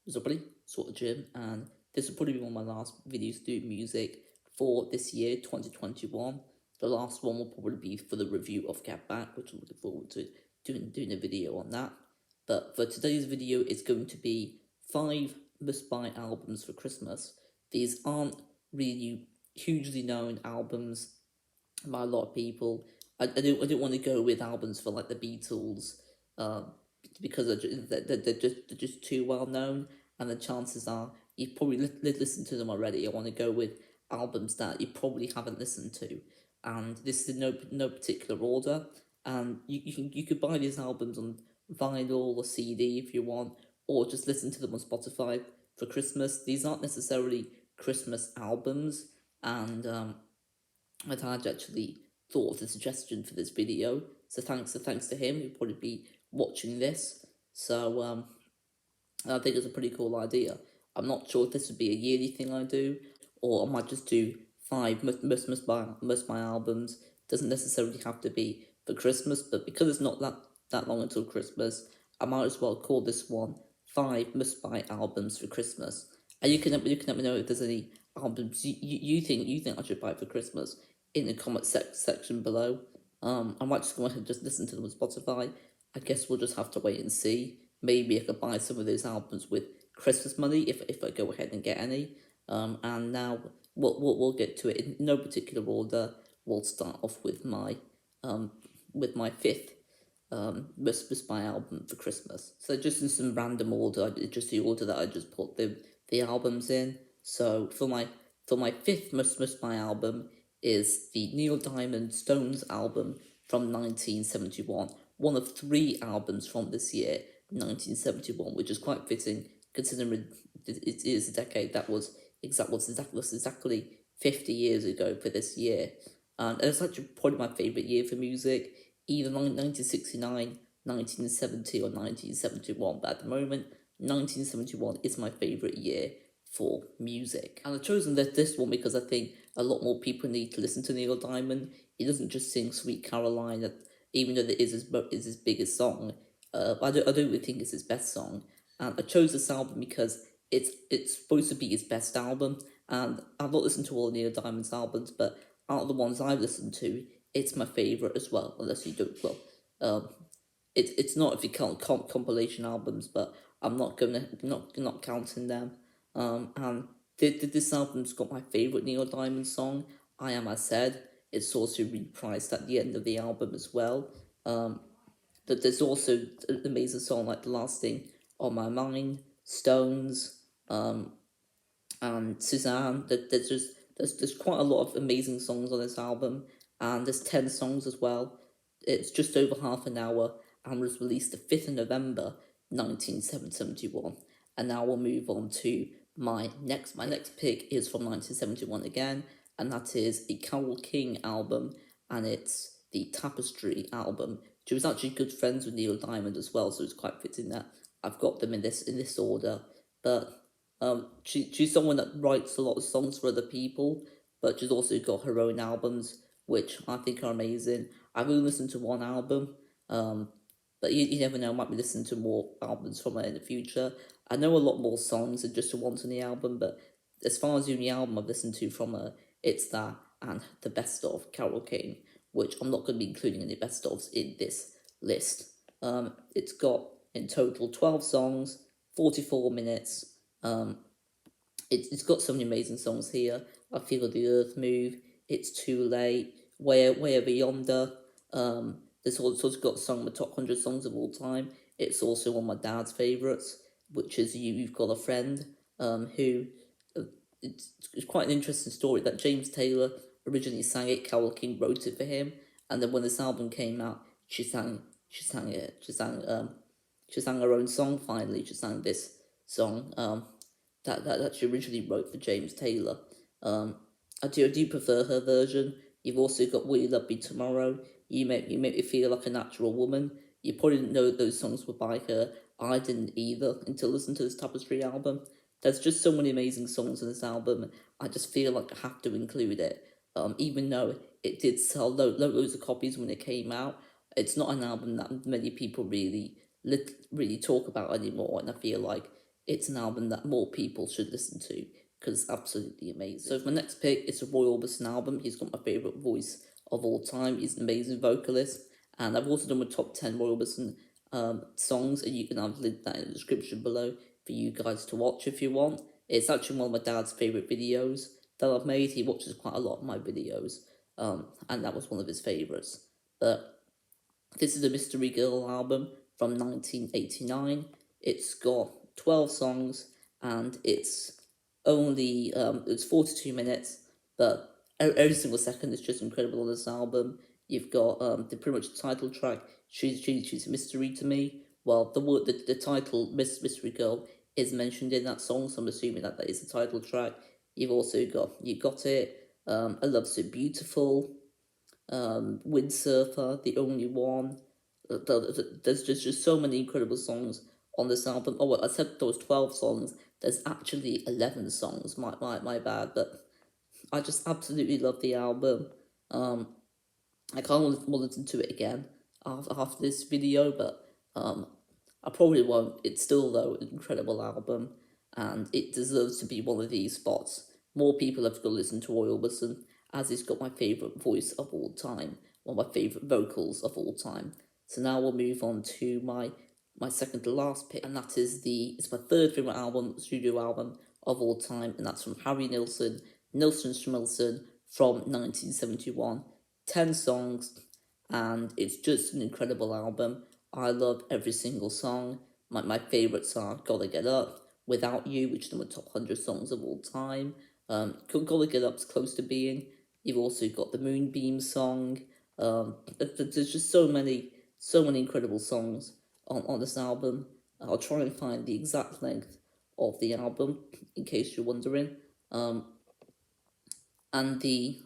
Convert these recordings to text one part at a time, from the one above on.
What's up, buddy? Sort of Jim, and this will probably be one of my last videos to do music for this year, 2021. The last one will probably be for the review of Get Back, which I'm looking forward to doing a video on that. But for today's video, it's going to be 5 must-buy albums for Christmas. These aren't really hugely known albums by a lot of people. I don't want to go with albums for like the Beatles, because they're just too well known, and the chances are you've probably listened to them already. I want to go with albums that you probably haven't listened to, and this is in no particular order. And you could buy these albums on vinyl or CD if you want, or just listen to them on Spotify for Christmas. These aren't necessarily Christmas albums, and I'd actually thought of the suggestion for this video. So thanks to him, he'll probably be watching this. So I think it's a pretty cool idea. I'm not sure if this would be a yearly thing I do, or I might just do 5 must buy albums. Doesn't necessarily have to be for Christmas, but because it's not that long until Christmas, I might as well call this one 5 must buy albums for Christmas. And you can let me know if there's any albums you think I should buy for Christmas in the comment section below. I might just go ahead and just listen to them on Spotify. I guess we'll just have to wait and see. Maybe I could buy some of those albums with Christmas money if I go ahead and get any. And now we'll get to it in no particular order. We'll start off with my 5th must buy album for Christmas. So just in some random order, just the order that I just put the albums in. So for my 5th must buy album is the Neil Diamond Stones album from 1971. One of 3 albums from this year, 1971, which is quite fitting considering it is a decade that was exactly 50 years ago for this year. And it's actually probably my favourite year for music, either 1969, 1970 or 1971, but at the moment 1971 is my favourite year for music. And I've chosen this one because I think a lot more people need to listen to Neil Diamond. He doesn't just sing Sweet Caroline, even though it is his biggest song. I don't really think it's his best song. And I chose this album because it's supposed to be his best album. And I've not listened to all Neil Diamond's albums, but out of the ones I've listened to, it's my favourite as well. Unless you don't, well, it's not if you count compilation albums, but I'm not counting them. And this album's got my favourite Neil Diamond song, I Am As Said. It's also reprised at the end of the album as well. That there's also an amazing song like The Last Thing on My Mind, Stones, and Suzanne. There's quite a lot of amazing songs on this album, and there's 10 songs as well. It's just over half an hour and was released the 5th of November 1971. And now we'll move on to my next pick is from 1971 again, and that is a Carole King album, and it's the Tapestry album. She was actually good friends with Neil Diamond as well, so it's quite fitting that I've got them in this order. But she's someone that writes a lot of songs for other people, but she's also got her own albums, which I think are amazing. I've only listened to one album, but you never know, I might be listening to more albums from her in the future. I know a lot more songs than just the ones on the album, but as far as the only album I've listened to from her, it's that and the best of Carole King, which I'm not going to be including any best ofs in this list. It's got in total 12 songs, 44 minutes. It's got so many amazing songs here. I Feel the Earth Move, It's Too Late, Way Over Yonder. This also got a song in the top 100 songs of all time. It's also one of my dad's favourites, which is You've Got a Friend, who... It's quite an interesting story that James Taylor originally sang it. Carole King wrote it for him, and then when this album came out, she sang her own song. Finally, she sang this song that she originally wrote for James Taylor. I do prefer her version. You've also got Will You Love Me Tomorrow, You Make Me Feel Like a Natural Woman. You probably didn't know that those songs were by her. I didn't either until listening to this Tapestry album. There's just so many amazing songs on this album. I just feel like I have to include it. Even though it did sell loads of copies when it came out, it's not an album that many people really talk about anymore. And I feel like it's an album that more people should listen to because it's absolutely amazing. So for my next pick, it's a Roy Orbison album. He's got my favourite voice of all time. He's an amazing vocalist, and I've also done my top 10 Roy Orbison songs, and you can have linked that in the description below for you guys to watch if you want. It's actually one of my dad's favourite videos that I've made. He watches quite a lot of my videos, and that was one of his favourites. But this is a Mystery Girl album from 1989. It's got 12 songs, and it's only it's 42 minutes, but every single second is just incredible on this album. You've got the pretty much title track, She's a Mystery to Me. Well, the title Mystery Girl is mentioned in that song, so I'm assuming that is the title track. You've also got You Got It, I Love So Beautiful, Windsurfer, The Only One. There's just so many incredible songs on this album. Oh, well, I said there was 12 songs. There's actually 11 songs. My bad, but I just absolutely love the album. I can't listen to it again after this video, but I probably won't. It's still, though, an incredible album, and it deserves to be one of these spots. More people have to listen to Roy Orbison, as he's got my favourite voice of all time, one of my favourite vocals of all time. So now we'll move on to my second to last pick, and that is it's my third favourite album, studio album of all time, and that's from Harry Nilsson, Schmilsson, from 1971. 10 songs, and it's just an incredible album. I love every single song. My favourites are Gotta Get Up, Without You, which is one of the top 100 songs of all time. Gotta Get Up's close to being. You've also got the Moonbeam song. There's just so many incredible songs on this album. I'll try and find the exact length of the album in case you're wondering. And the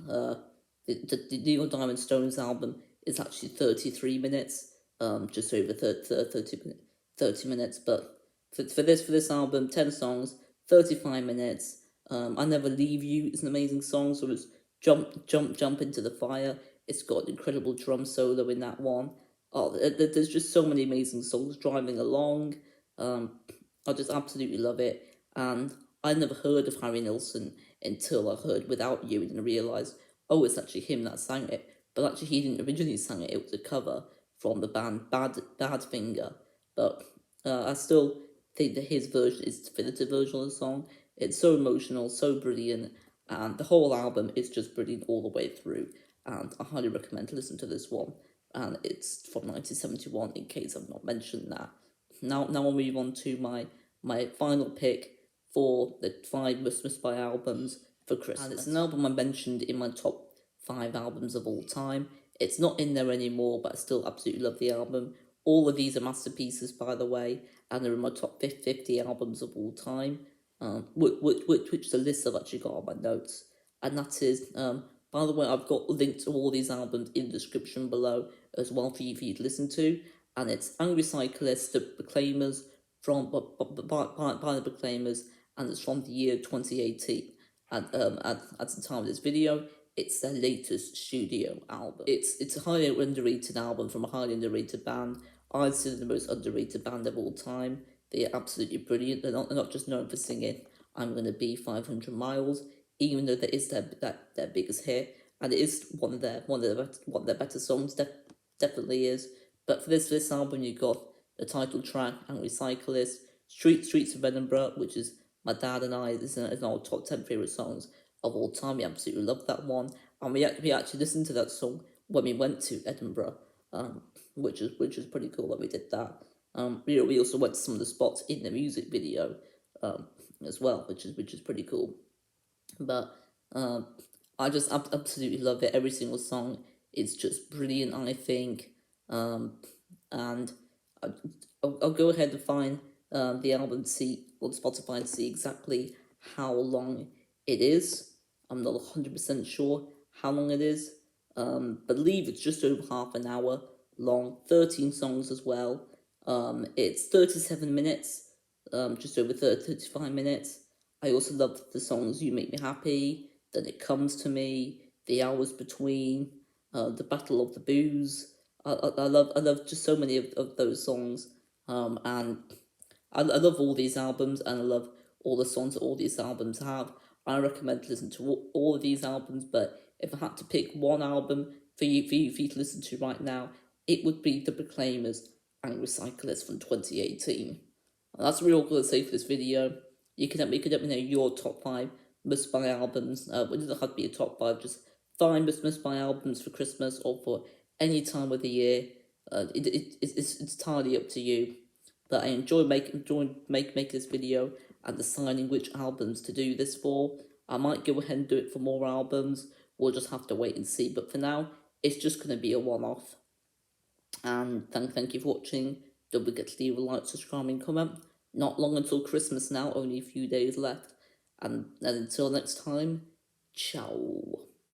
Neil Diamond Stones album is actually 33 minutes, just over 30 minutes. But for this album, 10 songs, 35 minutes. I Never Leave You is an amazing song. So it's Jump into the Fire. It's got an incredible drum solo in that one. Oh, there's just so many amazing songs. Driving Along. I just absolutely love it. And I never heard of Harry Nilsson until I heard Without You and realised, oh, it's actually him that sang it. But actually, he didn't originally sing it. It was a cover from the band Badfinger. But I still think that his version is the definitive version of the song. It's so emotional, so brilliant, and the whole album is just brilliant all the way through. And I highly recommend to listen to this one. And it's from 1971, in case I've not mentioned that. Now I'll move on to my final pick for the 5 must buy albums for Christmas. And it's an album I mentioned in my top 5 albums of all time. It's not in there anymore, but I still absolutely love the album. All of these are masterpieces, by the way, and they're in my top 50 albums of all time, which the list I've actually got on my notes. And that is, by the way, I've got links to all these albums in the description below as well for you to listen to. And it's Angry Cyclist, The Proclaimers, by the Proclaimers, and it's from the year 2018. And at the time of this video, it's their latest studio album. It's a highly underrated album from a highly underrated band. I'd say the most underrated band of all time. They are absolutely brilliant. They're not just known for singing I'm Gonna Be 500 Miles, even though that is their biggest hit, and it is one of their better songs. Definitely is. But for this album, you got the title track, Angry Cyclist, Streets of Edinburgh, which is my dad and I is our top 10 favourite songs of all time. We absolutely love that one, and we actually listened to that song when we went to Edinburgh, which is pretty cool that we did that. We also went to some of the spots in the music video, as well, which is pretty cool. But I just absolutely love it. Every single song is just brilliant, I think. And I'll go ahead and find the album on Spotify and see exactly how long it is. I'm not 100% sure how long it is. Believe it's just over half an hour long, 13 songs as well. It's 37 minutes, just over 35 minutes. I also love the songs You Make Me Happy, Then It Comes to Me, The Hours Between, The Battle of the Booze. I love just so many of those songs, and I love all these albums, and I love all the songs that all these albums have. I recommend listening to all of these albums, but if I had to pick one album for you to listen to right now, it would be The Proclaimers and Cyclist from 2018. And that's really all I'm going to say for this video. You can let me know your top 5 must buy albums. It doesn't have to be a top 5, just 5 must buy albums for Christmas or for any time of the year. It's entirely up to you. But I enjoy making this video and deciding which albums to do this for. I might go ahead and do it for more albums. We'll just have to wait and see. But for now, it's just going to be a one-off. And thank you for watching. Don't forget to leave a like, subscribe, and comment. Not long until Christmas now, only a few days left. And until next time, ciao.